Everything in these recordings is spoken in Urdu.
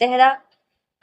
13।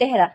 13।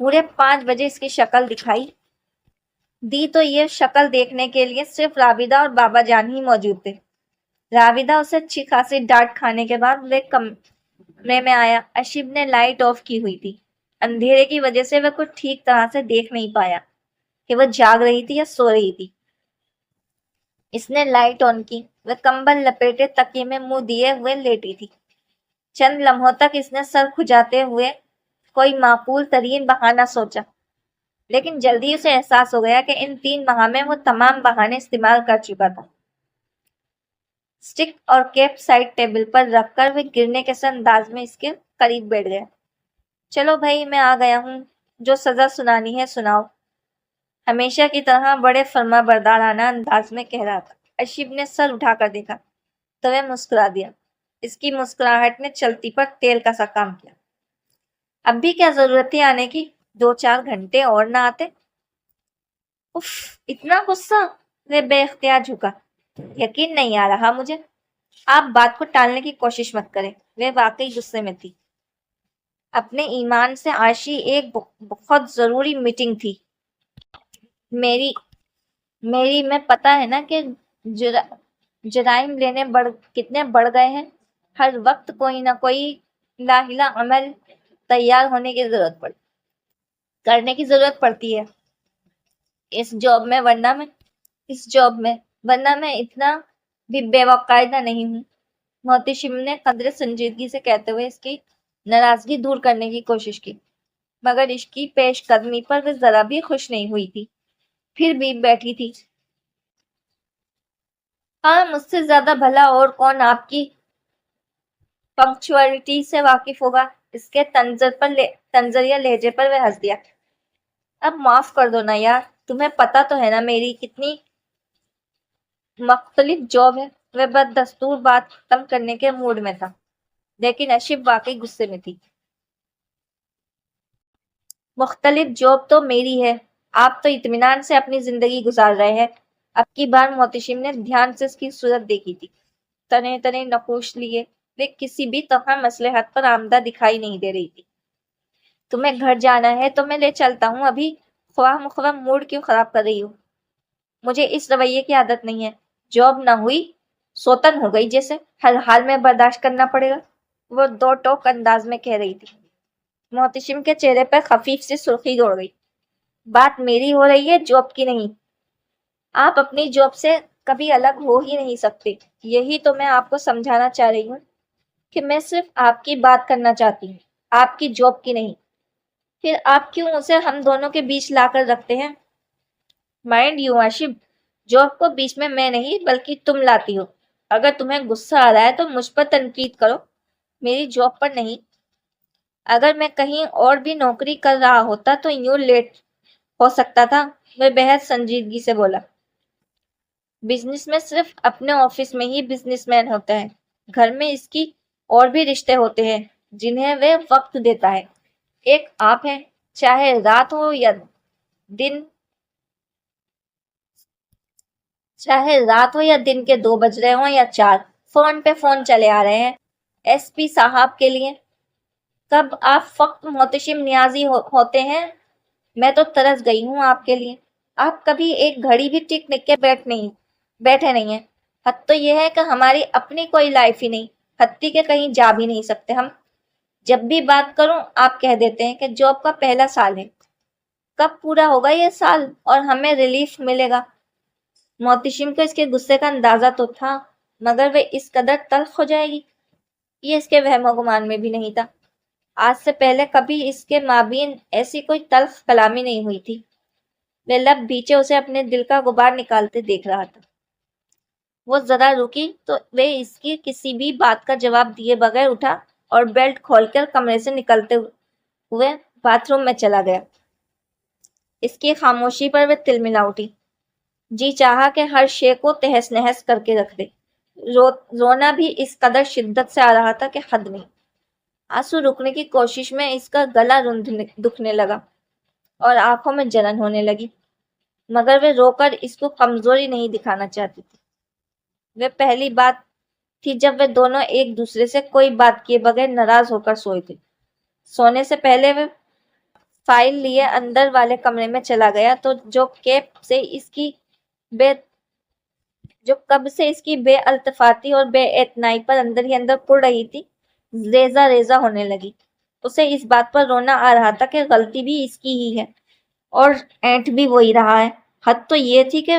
پورے 5 بجے اس کی شکل دکھائی دی تو یہ شکل دیکھنے کے لیے صرف رابدہ اور بابا جان ہی موجود تھے۔ رابدہ اسے اچھی خاصی ڈانٹ کھانے کے بعد وہ کمرے میں آیا۔ اشیب نے لائٹ آف کی ہوئی تھی۔ اندھیرے کی وجہ سے وہ کچھ ٹھیک طرح سے دیکھ نہیں پایا کہ وہ جاگ رہی تھی یا سو رہی تھی۔ اس نے لائٹ آن کی۔ وہ کمبل لپیٹے تکیے میں منہ دیے ہوئے لیٹی تھی۔ چند لمحوں تک اس نے سر کھجاتے ہوئے کوئی معقول ترین بہانہ سوچا، لیکن جلدی اسے احساس ہو گیا کہ ان 3 ماہ میں وہ تمام بہانے استعمال کر چکا تھا۔ اسٹک اور کیپ سائڈ ٹیبل پر رکھ کر وہ گرنے کے انداز میں اس کے قریب بیٹھ گیا۔ چلو بھائی، میں آ گیا ہوں، جو سزا سنانی ہے سناؤ، ہمیشہ کی طرح بڑے فرما بردارانہ انداز میں کہہ رہا تھا۔ اشیب نے سر اٹھا کر دیکھا تو وہ مسکرا دیا۔ اس کی مسکراہٹ نے چلتی پر تیل کا سا کام کیا۔ اب بھی کیا ضرورت تھی آنے کی؟ 2-4 گھنٹے اور نہ آتے؟ اف، اتنا غصہ؟ وہ بے اختیار جھکا۔ یقین نہیں آ رہا مجھے۔ آپ بات کو ٹالنے کی کوشش مت کریں، وہ واقعی غصے میں تھی۔ اپنے ایمان سے عاشی، ایک بہت ضروری میٹنگ تھی میری میں پتا ہے نا کہ جرائم لینے کتنے بڑھ گئے ہیں۔ ہر وقت کوئی نہ کوئی لاحلہ عمل تیار کرنے کی ضرورت پڑتی ہے اس جاب میں، ورنہ میں اتنا بھی بے وقاعدہ نہیں ہوں۔ محتشم نے قدر سنجیدگی سے کہتے ہوئے اس کی ناراضگی دور کرنے کی کوشش کی، مگر اس کی پیش قدمی پر وہ ذرا بھی خوش نہیں ہوئی تھی، پھر بھی بیٹھی تھی۔ ہاں، مجھ سے زیادہ بھلا اور کون آپ کی پنکچوئلٹی سے واقف ہوگا؟ اس کے طنز یا لہجے پر وہ ہنس دیا۔ اب معاف کر دو نا یار، تمہیں پتا تو ہے نا میری کتنی مختلف جاب ہے۔ وہ بددستور بات ختم کرنے کے موڈ میں تھا، لیکن اشیب واقعی غصے میں تھی۔ مختلف جاب تو میری ہے، آپ تو اطمینان سے اپنی زندگی گزار رہے ہیں۔ اب کی بار محتشم نے دھیان سے اس کی صورت دیکھی تھی۔ تنے تنے نقوش لیے وہ کسی بھی طرح مصلحت پر آمدہ دکھائی نہیں دے رہی تھی۔ تمہیں گھر جانا ہے تو میں لے چلتا ہوں، ابھی خواہ مخواہ موڈ کیوں خراب کر رہی ہو؟ مجھے اس رویے کی عادت نہیں ہے۔ جاب نہ ہوئی سوتن ہو گئی جیسے ہر حال میں برداشت کرنا پڑے گا، وہ 2 ٹوک انداز میں کہہ رہی تھی۔ محتشم کے چہرے پر خفیف سی سرخی دوڑ گئی۔ بات میری ہو رہی ہے، جاب کی نہیں۔ آپ اپنی جاب سے کبھی الگ ہو ہی نہیں سکتے۔ یہی تو میں آپ کو سمجھانا چاہ رہی ہوں کہ میں صرف آپ کی بات کرنا چاہتی ہوں، آپ کی جاب کی نہیں۔ پھر آپ کیوں اسے ہم دونوں کے بیچ لا کر رکھتے ہیں؟ مائنڈ یو آشب، جاب کو بیچ میں نہیں بلکہ تم لاتی ہو۔ اگر تمہیں غصہ آ رہا ہے تو مجھ پر تنقید کرو، میری جاب پر نہیں۔ اگر میں کہیں اور بھی نوکری کر رہا ہوتا تو یوں لیٹ ہو سکتا تھا، وہ بہت سنجیدگی سے بولا۔ بزنس میں صرف اپنے آفس میں ہی بزنس مین ہوتا ہے، گھر میں اس کی اور بھی رشتے ہوتے ہیں جنہیں وہ وقت دیتا ہے۔ ایک آپ ہیں، چاہے رات ہو یا دن کے 2 بج رہے ہوں یا 4، فون پہ فون چلے آ رہے ہیں ایس پی صاحب کے لیے۔ کب آپ فقط محتشم نیازی ہوتے ہیں؟ میں تو ترس گئی ہوں آپ کے لیے۔ آپ کبھی ایک گھڑی بھی ٹک ٹک کے بیٹھے نہیں ہیں۔ حد تو یہ ہے کہ ہماری اپنی کوئی لائف ہی نہیں، حتیٰ کہ کہیں جا بھی نہیں سکتے ہم۔ جب بھی بات کروں آپ کہہ دیتے ہیں کہ جاب کا پہلا سال ہے۔ کب پورا ہوگا یہ سال اور ہمیں ریلیف ملے گا؟ محتشم کو اس کے غصے کا اندازہ تو تھا، مگر وہ اس قدر تلخ ہو جائے گی یہ اس کے وہم و گمان میں بھی نہیں تھا۔ آج سے پہلے کبھی اس کے مابین ایسی کوئی تلخ کلامی نہیں ہوئی تھی۔ وہ لب بیچے اسے اپنے دل کا غبار نکالتے دیکھ رہا تھا۔ وہ ذرا رکی تو وہ اس کی کسی بھی بات کا جواب دیے بغیر اٹھا اور بیلٹ کھول کر کمرے سے نکلتے ہوئے باتھ روم میں چلا گیا۔ اس کی خاموشی پر وہ تل ملا اٹھی۔ جی چاہا کہ ہر شے کو تہس نہس کر کے رکھ دے۔ رونا بھی اس قدر شدت سے آ رہا تھا کہ حد نہیں۔ آنسو رکنے کی کوشش میں اس کا گلا دکھنے لگا اور آنکھوں میں جلن ہونے لگی، مگر وہ رو کر اس کو کمزوری نہیں دکھانا چاہتی تھی۔ وہ پہلی بات تھی جب وہ دونوں ایک دوسرے سے کوئی بات کیے بغیر ناراض ہو کر سوئے تھے۔ سونے سے پہلے وہ فائل لیے اندر والے کمرے میں چلا گیا تو جو کب سے اس کی بے التفاتی اور بے اعتنائی پر اندر ہی اندر پڑ رہی تھی، ریزہ ریزہ ہونے لگی۔ اسے اس بات پر رونا آ رہا تھا کہ غلطی بھی اس کی ہی ہے اور اینٹ بھی وہی رہا ہے۔ حد تو یہ تھی کہ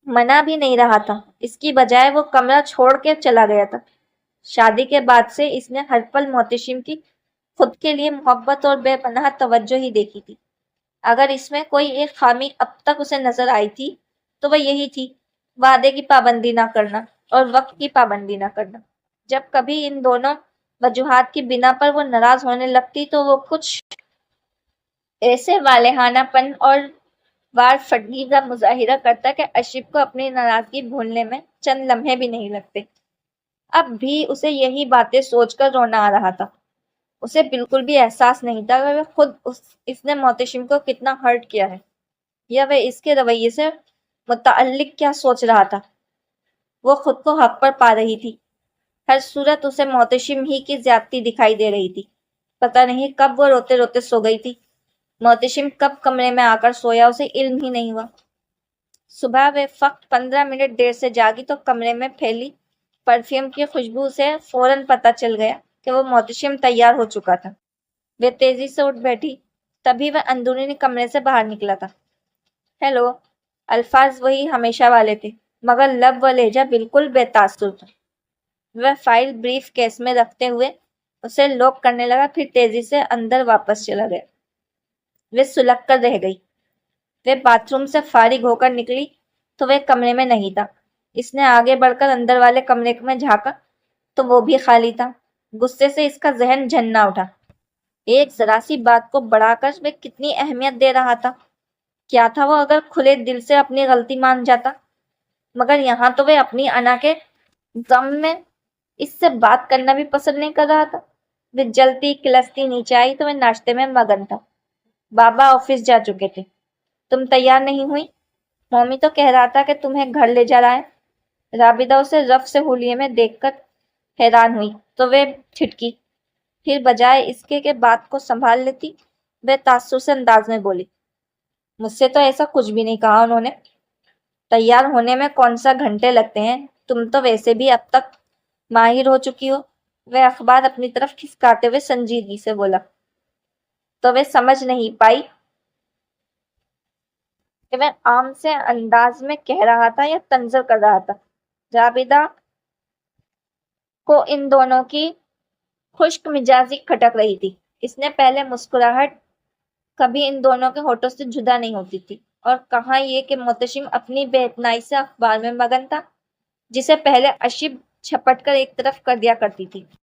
منع بھی نہیں رہا تھا، اس کی بجائے وہ کمرہ چھوڑ کے چلا گیا تھا۔ شادی کے بعد سے اس نے ہر پل محتشم کی خود کے لیے محبت اور بے پناہ توجہ ہی دیکھی تھی۔ اگر اس میں کوئی ایک خامی اب تک اسے نظر آئی تھی تو وہ یہی تھی، وعدے کی پابندی نہ کرنا اور وقت کی پابندی نہ کرنا۔ جب کبھی ان دونوں وجوہات کی بنا پر وہ ناراض ہونے لگتی تو وہ کچھ ایسے والہانہ پن اور وار فٹگی کا مظاہرہ کرتا کہ اشرف کو اپنی ناراضگی بھولنے میں چند لمحے بھی نہیں لگتے۔ اب بھی اسے یہی باتیں سوچ کر رونا آ رہا تھا۔ اسے بالکل بھی احساس نہیں تھا کہ وہ خود اس نے محتشم کو کتنا ہرٹ کیا ہے یا وہ اس کے رویے سے متعلق کیا سوچ رہا تھا۔ وہ خود کو حق پر پا رہی تھی۔ ہر صورت اسے محتشم ہی کی زیادتی دکھائی دے رہی تھی۔ پتہ نہیں کب وہ روتے روتے سو گئی تھی، محتشم کب کمرے میں آ کر سویا اسے علم ہی نہیں ہوا۔ صبح وہ فقط 15 منٹ دیر سے جاگی تو کمرے میں پھیلی پرفیوم کی خوشبو سے فوراً پتہ چل گیا کہ وہ محتشم تیار ہو چکا تھا۔ وہ تیزی سے اٹھ بیٹھی، تبھی وہ اندرونی کمرے سے باہر نکلا تھا۔ ہیلو، الفاظ وہی ہمیشہ والے تھے مگر لب و لہجہ بالکل بے تاثر تھا۔ وہ فائل بریف کیس میں رکھتے ہوئے اسے لاک کرنے لگا، پھر تیزی سے اندر واپس چلا گیا۔ وہ سلگ کر رہ گئی۔ وہ باتھ روم سے فارغ ہو کر نکلی تو وہ کمرے میں نہیں تھا۔ اس نے آگے بڑھ کر اندر والے کمرے میں جھانکا تو وہ بھی خالی تھا۔ غصے سے اس کا ذہن جھننا اٹھا۔ ایک ذرا سی بات کو بڑھا کر وہ کتنی اہمیت دے رہا تھا۔ کیا تھا وہ اگر کھلے دل سے اپنی غلطی مان جاتا؟ مگر یہاں تو وہ اپنی انا کے غم میں اس سے بات کرنا بھی پسند نہیں کر رہا تھا۔ وہ جلتی کلستی نیچے آئی تو وہ ناشتے میں مگن تھا۔ بابا آفس جا چکے تھے۔ تم تیار نہیں ہوئی؟ مومی تو کہہ رہا تھا کہ تمہیں گھر لے جا رہا ہے۔ رابدہ اسے رف سے ہولیے میں دیکھ کر حیران ہوئی تو وہ ٹھٹکی، پھر بجائے اس کے بات کو سنبھال لیتی وہ تاثر سے انداز میں بولی، مجھ سے تو ایسا کچھ بھی نہیں کہا انہوں نے۔ تیار ہونے میں کون سا گھنٹے لگتے ہیں، تم تو ویسے بھی اب تک ماہر ہو چکی ہو۔ وہ اخبار اپنی طرف کھسکاتے ہوئے سنجیدگی سے بولا۔ تو وہ سمجھ نہیں پائی کہ وہ عام سے انداز میں کہہ رہا تھا یا تنظر کر رہا تھا۔ رابدہ کو ان دونوں کی خشک مزاجی کھٹک رہی تھی۔ اس نے پہلے مسکراہٹ کبھی ان دونوں کے ہونٹوں سے جدا نہیں ہوتی تھی، اور کہاں یہ کہ محتشم اپنی بے اعتنائی سے اخبار میں مگن تھا جسے پہلے اشب جھپٹ کر ایک طرف کر دیا کرتی تھی۔